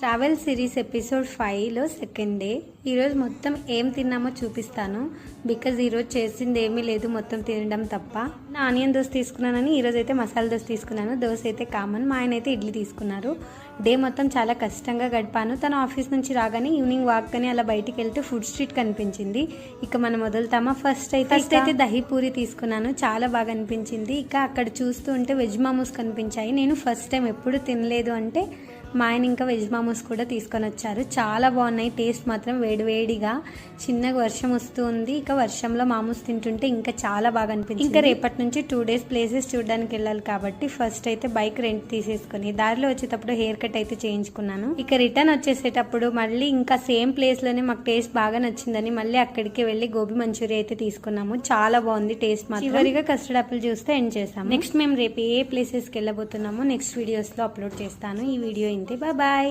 Travel series episode 5లో second day. ఈరోజు మొత్తం ఏం తిన్నామో చూపిస్తాను. బికాజ్ ఈరోజు చేసింది ఏమీ లేదు, మొత్తం తినడం తప్ప. నా ఆనియన్ దోశ తీసుకున్నానని ఈరోజు అయితే మసాలా దోశ తీసుకున్నాను. దోశ అయితే కామన్, మా ఆయన అయితే ఇడ్లీ తీసుకున్నారు. డే మొత్తం చాలా కష్టంగా గడిపాను. తన ఆఫీస్ నుంచి రాగానే ఈవినింగ్ వాక్ అని అలా బయటికి వెళ్తే ఫుడ్ స్ట్రీట్ కనిపించింది. ఇక మనం వదులుతామా? ఫస్ట్ అయితే దహి పూరి తీసుకున్నాను, చాలా బాగా అనిపించింది. ఇక అక్కడ చూస్తూ ఉంటే వెజ్ మోమోస్ కనిపించాయి. నేను ఫస్ట్ టైం ఎప్పుడు తినలేదు అంటే మా ఆయన ఇంకా వెజ్ మోమోస్ కూడా తీసుకొని వచ్చారు. చాలా బాగున్నాయి, టేస్ట్ మాత్రం వేడివేడిగా. చిన్నగా వర్షం వస్తూ ఉంది, ఇక వర్షంలో మోమోస్ తింటుంటే ఇంకా చాలా బాగా అనిపించింది. ఇంకా రేపటి నుంచి 2 days ప్లేసెస్ చూడడానికి వెళ్ళాలి కాబట్టి ఫస్ట్ అయితే బైక్ రెంట్ తీసేసుకుని దారిలో వచ్చేటప్పుడు హెయిర్ కట్ అయితే చేయించుకున్నాను. ఇక రిటర్న్ వచ్చేసేటప్పుడు మళ్ళీ ఇంకా సేమ్ ప్లేస్ లోనే మాకు టేస్ట్ బాగా నచ్చిందని మళ్ళీ అక్కడికి వెళ్ళి గోబీ మంచూరియా అయితే తీసుకున్నాము. చాలా బాగుంది టేస్ట్ మాత్రం. చివరిగా కస్టర్డ్ ఆపిల్ జ్యూస్ తో ఎండ్ చేసాము. నెక్స్ట్ మేము రేపు ఏ ప్లేసెస్ కి వెళ్ళబోతున్నామో నెక్స్ట్ వీడియోస్ లో అప్లోడ్ చేస్తాను. ఈ వీడియో ఇంతే, బాయ్.